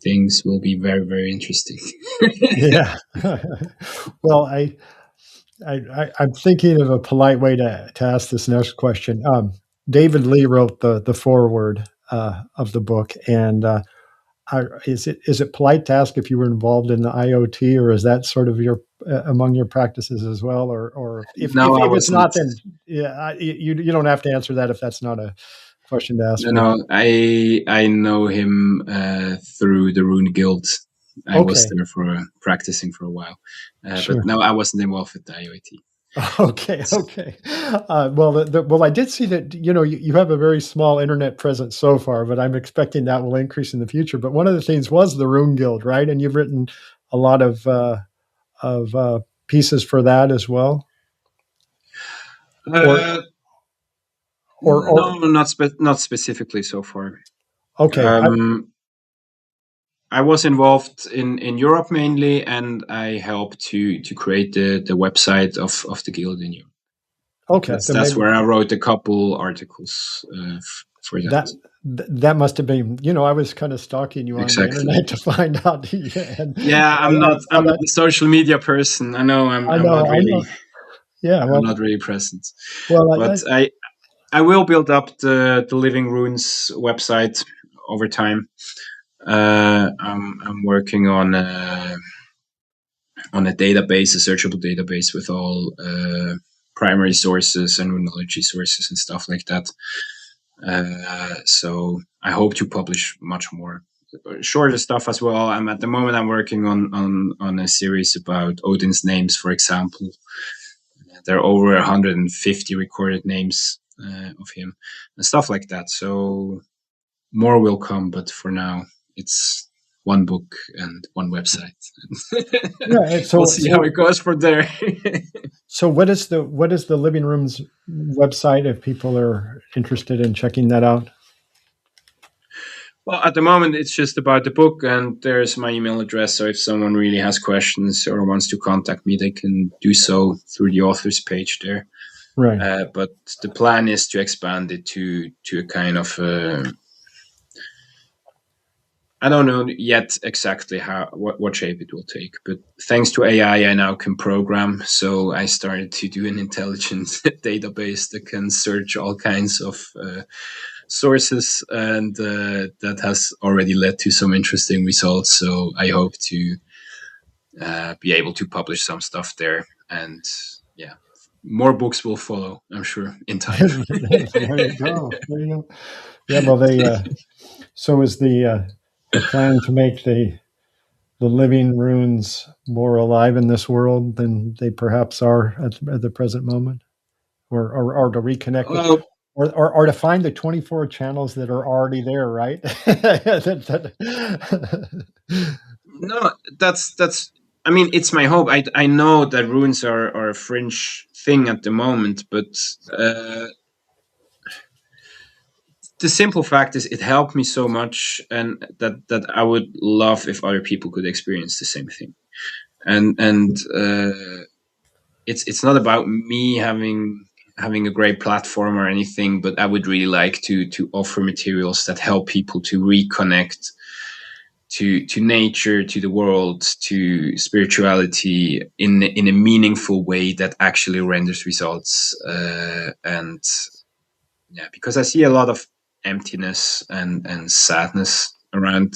things will be very, very interesting. Yeah. Well, I'm thinking of a polite way to ask this next question. David Lee wrote the foreword of the book, and is it polite to ask if you were involved in the IoT, or is that sort of your among your practices as well, or if No, I it's wasn't. not, then yeah, you don't have to answer that if that's not a question to ask me. No, I know him through the Rune Guild. I was Okay, there for practicing for a while, but sure. no, I wasn't involved with the IoT. Okay, okay. Well, I did see that you have a very small internet presence so far, but I'm expecting that will increase in the future. But one of the things was the Rune Guild, right? And you've written a lot of pieces for that as well, or Uh, or no, not specifically so far. okay, Um, I was involved in Europe mainly, and I helped to create the website of the guild in Europe. okay. Then That's maybe where I wrote a couple articles for that. that must have been. I was kind of stalking you on the Exactly. internet to find out. Yeah, and Yeah, I, I I'm saw not that. a social media person. I know I I'm not know, I really know. Yeah, present. well, But I will build up the Living Runes website over time. I'm working on a database, a searchable database with all primary sources and runology sources and stuff like that. So I hope to publish much more shorter stuff as well. At the moment I'm working on a series about Odin's names, for example. There are over 150 recorded names of him and stuff like that. So more will come, but for now it's one book and one website. yeah. We'll see how it goes from there. So what is the Living Rooms website if people are interested in checking that out? Well, at the moment, it's just about the book, and there's my email address. So if someone really has questions or wants to contact me, they can do so through the author's page there. Right. But the plan is to expand it to a kind of I don't know yet exactly what shape it will take. But thanks to AI, I now can program. So I started to do an intelligent database that can search all kinds of sources, and that has already led to some interesting results. So I hope to be able to publish some stuff there, and yeah, more books will follow, I'm sure, in time. There you go. There you go. Yeah. Well, so is the plan to make the living runes more alive in this world than they perhaps are at the present moment, or to reconnect with, Well, or to find the 24 channels that are already there, right? no, that's. I mean, it's my hope. I know that runes are a fringe thing at the moment, but the simple fact is, it helped me so much, and that I would love if other people could experience the same thing. And it's not about me having a great platform or anything, but I would really like to offer materials that help people to reconnect to nature, to the world, to spirituality in a meaningful way that actually renders results. And yeah, because I see a lot of emptiness and sadness around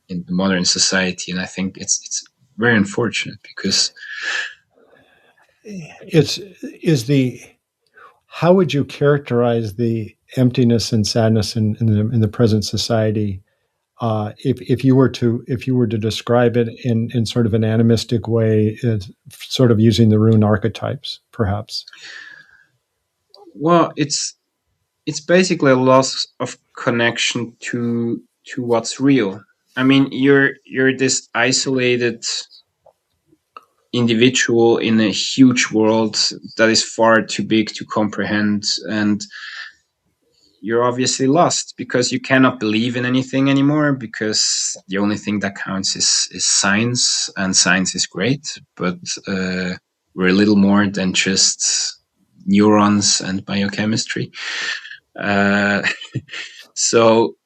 in the modern society, and I think it's very unfortunate because it's is the How would you characterize the emptiness and sadness in the present society? If you were to describe it in sort of an animistic way, sort of using the rune archetypes, perhaps. well, it's basically a loss of connection to what's real. I mean, you're this isolated individual in a huge world that is far too big to comprehend, and you're obviously lost, because you cannot believe in anything anymore, because the only thing that counts is science, and science is great, but we're a little more than just neurons and biochemistry. So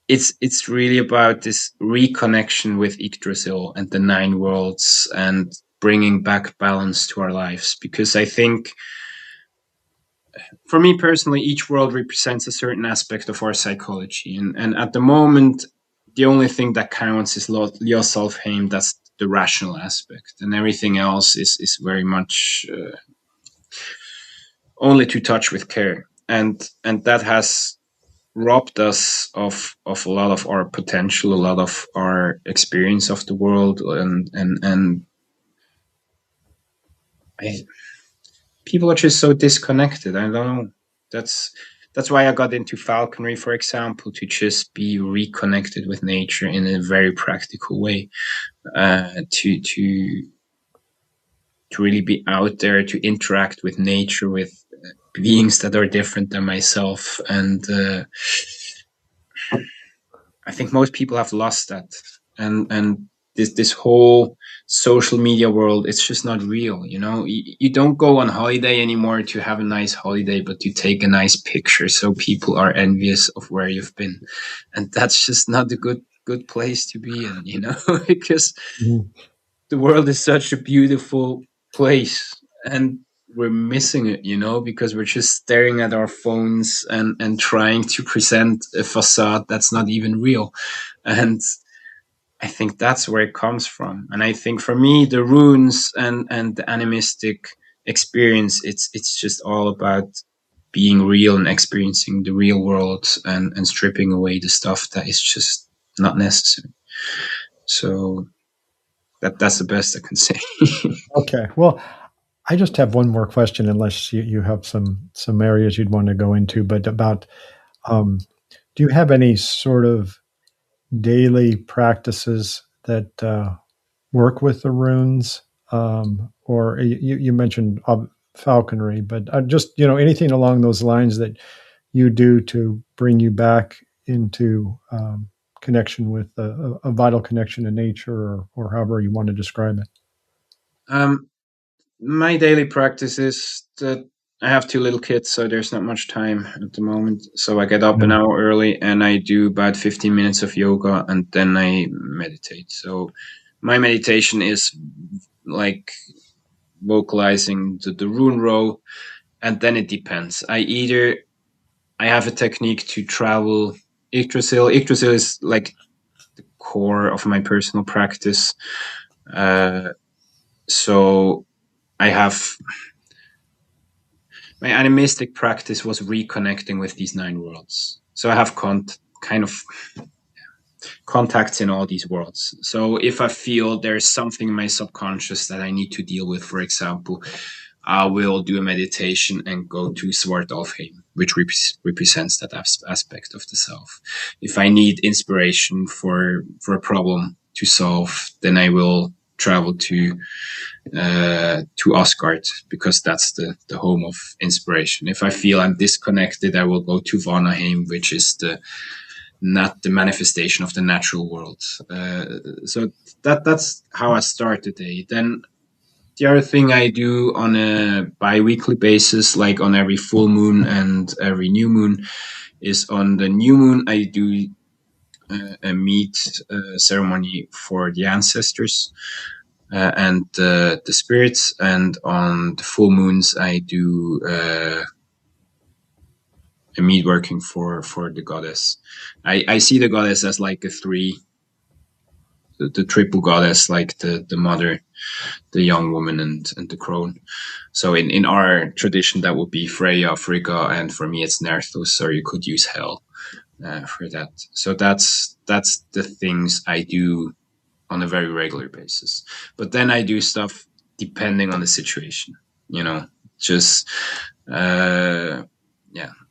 it's really about this reconnection with Yggdrasil and the nine worlds, and bringing back balance to our lives. Because I think, for me personally, each world represents a certain aspect of our psychology, and at the moment, the only thing that counts is Ljosalfheim. That's the rational aspect, and everything else is very much only to touch with care, and that has robbed us of a lot of our potential, a lot of our experience of the world, and people are just so disconnected. I don't know. That's why I got into falconry, for example, to just be reconnected with nature in a very practical way, to really be out there, to interact with nature, with beings that are different than myself, and I think most people have lost that, and this whole social media world, it's just not real. You don't go on holiday anymore to have a nice holiday, but to take a nice picture so people are envious of where you've been, and that's just not a good place to be in, because the world is such a beautiful place, and we're missing it, because we're just staring at our phones and trying to present a facade that's not even real. And I think that's where it comes from. And I think for me, the runes and the animistic experience, it's just all about being real and experiencing the real world, and stripping away the stuff that is just not necessary. So that's the best I can say. Okay. Well, I just have one more question, unless you have some areas you'd want to go into, but about do you have any sort of daily practices that work with the runes? Or you mentioned falconry, but just anything along those lines that you do to bring you back into connection with a vital connection to nature, or however you want to describe it. My daily practice is that I have two little kids, so there's not much time at the moment. So I get up an hour early, and I do about 15 minutes of yoga, and then I meditate. So my meditation is like vocalizing the rune row, and then it depends. I have a technique to travel Yggdrasil. Yggdrasil is like the core of my personal practice. So I have my animistic practice was reconnecting with these nine worlds. So I have kind of contacts in all these worlds. So if I feel there's something in my subconscious that I need to deal with, for example, I will do a meditation and go to Svartalfheim, which represents that aspect of the self. If I need inspiration for a problem to solve, then I will travel to Asgard, because that's the home of inspiration. If I feel I'm disconnected, I will go to Vanaheim, which is not the manifestation of the natural world. So that's how I start the day. Then the other thing I do on a bi-weekly basis, like on every full moon and every new moon, is on the new moon I do a meat ceremony for the ancestors and the spirits, and on the full moons I do a meat working for the goddess. I see the goddess as like the triple goddess, like the mother, the young woman, and the crone. So in our tradition, that would be Freya, Frigga, and for me it's Nerthus, or you could use Hel for that. So that's the things I do on a very regular basis. But then I do stuff depending on the situation, just yeah.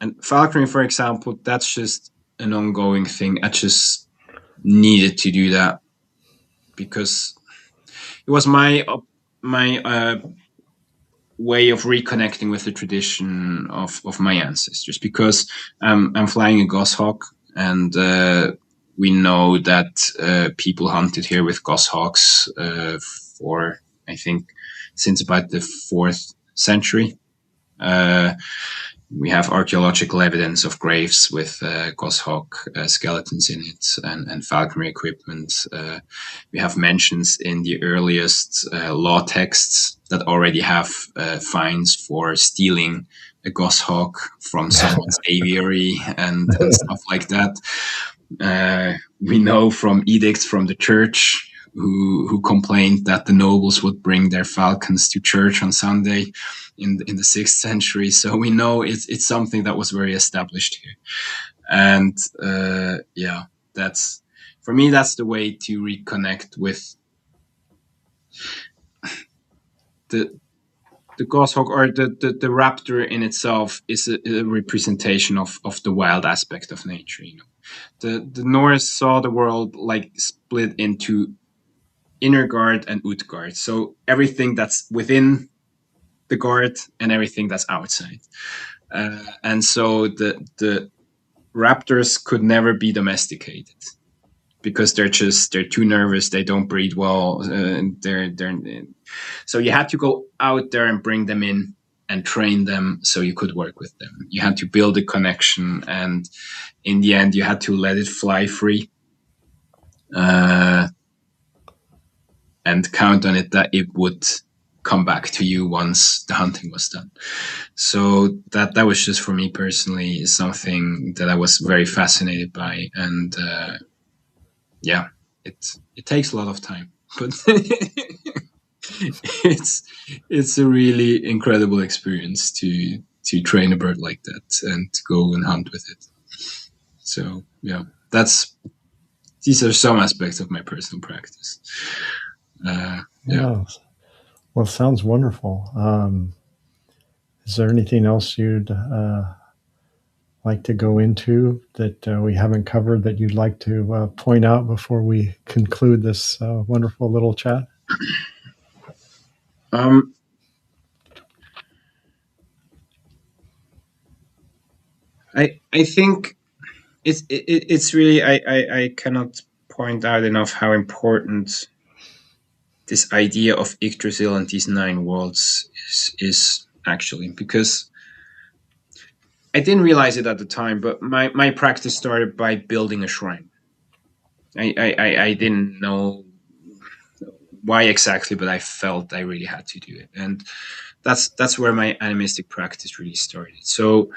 And falconry, for example, that's just an ongoing thing. I just needed to do that because it was my way of reconnecting with the tradition of my ancestors, because I'm flying a goshawk, and we know that people hunted here with goshawks for, I think, since about the 4th century. We have archaeological evidence of graves with goshawk skeletons in it, and falconry equipment. We have mentions in the earliest law texts that already have fines for stealing a goshawk from someone's aviary and stuff like that. We know from edicts from the church who complained that the nobles would bring their falcons to church on Sunday in the 6th century. So we know it's something that was very established here. And that's, for me, that's the way to reconnect with the goshawk, or the raptor in itself is a representation of the wild aspect of nature. The Norse saw the world like split into inner guard and Utgard. So everything that's within the guard and everything that's outside. And so the raptors could never be domesticated because they're too nervous. They don't breed well. So you had to go out there and bring them in and train them so you could work with them. You had to build a connection, and in the end, you had to let it fly free. And count on it that it would come back to you once the hunting was done. So that was just, for me personally, something that I was very fascinated by. And it takes a lot of time, but it's a really incredible experience to train a bird like that and to go and hunt with it. So yeah, these are some aspects of my personal practice. Yeah. Well, sounds wonderful. Is there anything else you'd like to go into that we haven't covered that you'd like to point out before we conclude this wonderful little chat? I think it's really, I cannot point out enough how important this idea of Yggdrasil and these 9 worlds is actually, because I didn't realize it at the time, but my practice started by building a shrine. I didn't know why exactly, but I felt I really had to do it. And that's where my animistic practice really started. So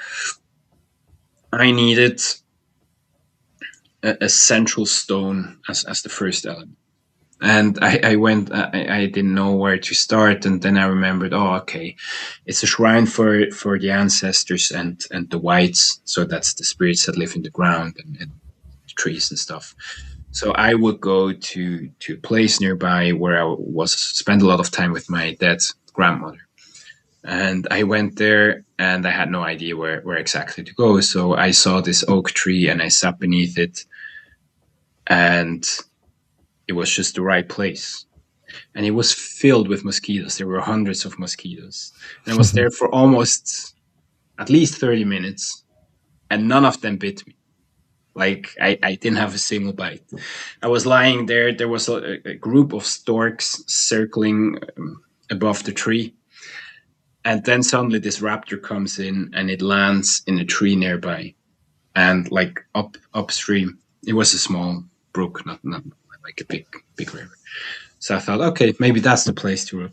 I needed a central stone as the first element. And I went, I didn't know where to start. And then I remembered, it's a shrine for the ancestors and the whites. So that's the spirits that live in the ground and trees and stuff. So I would go to a place nearby where I spent a lot of time with my dead grandmother. And I went there and I had no idea where exactly to go. So I saw this oak tree and I sat beneath it, and it was just the right place. And it was filled with mosquitoes. There were hundreds of mosquitoes. And I was there for almost at least 30 minutes, and none of them bit me. Like, I didn't have a single bite. I was lying there. There was a group of storks circling above the tree. And then suddenly this raptor comes in and it lands in a tree nearby. And like upstream, it was a small brook, not like a big river. So I thought, okay, maybe that's the place to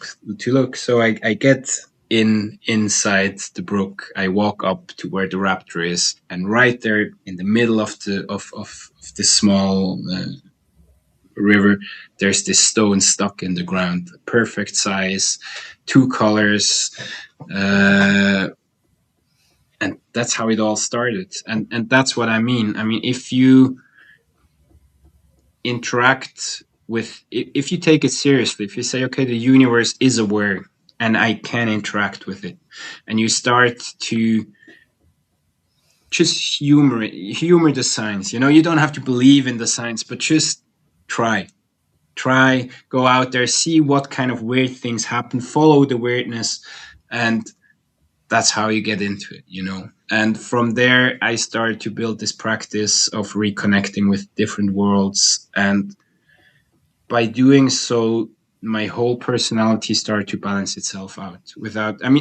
look. So I get inside the brook. I walk up to where the raptor is, and right there in the middle of this small river, there's this stone stuck in the ground, perfect size, 2 colors, and that's how it all started. And that's what I mean. I mean, if you interact with, if you take it seriously, if you say, okay, the universe is aware and I can interact with it, and you start to just humor the science, you don't have to believe in the science, but just try, go out there, see what kind of weird things happen, follow the weirdness, and that's how you get into it, And from there, I started to build this practice of reconnecting with different worlds. And by doing so, my whole personality started to balance itself out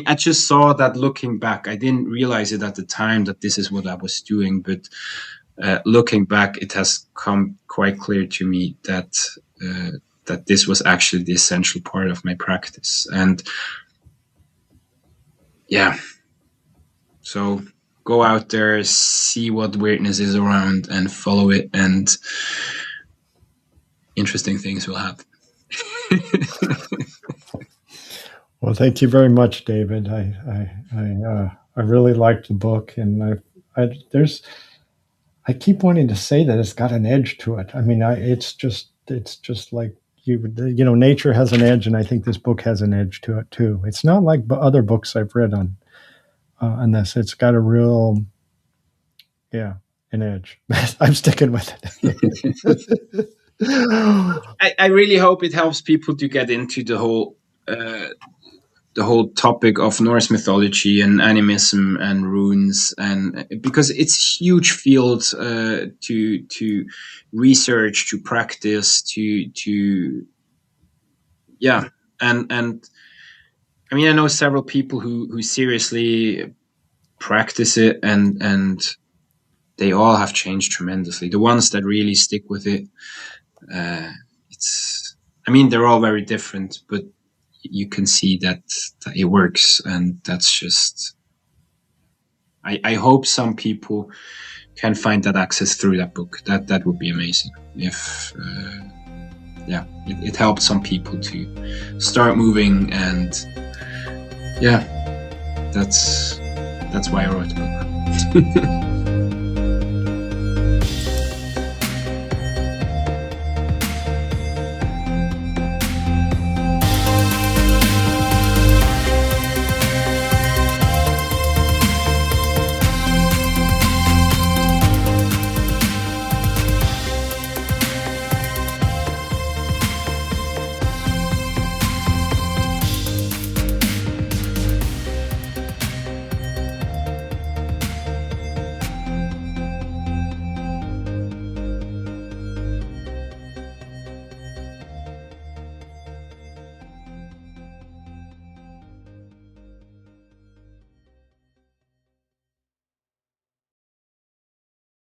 I just saw that looking back. I didn't realize it at the time that this is what I was doing, but looking back, it has come quite clear to me that this was actually the essential part of my practice. And yeah, so go out there, see what weirdness is around, and follow it, and interesting things will happen. Well, thank you very much, David. I really liked the book, and I keep wanting to say that it's got an edge to it. I mean, it's just like nature has an edge, and I think this book has an edge to it too. It's not like other books I've read on this. It's got a real, an edge. I'm sticking with it. I really hope it helps people to get into the whole topic of Norse mythology and animism and runes, and because it's huge field to research, to practice, and I mean, I know several people who seriously practice it, and they all have changed tremendously. The ones that really stick with it, they're all very different, but you can see that it works, and that's just. I hope some people can find that access through that book. That would be amazing if. It helped some people to start moving, and that's why I wrote the book.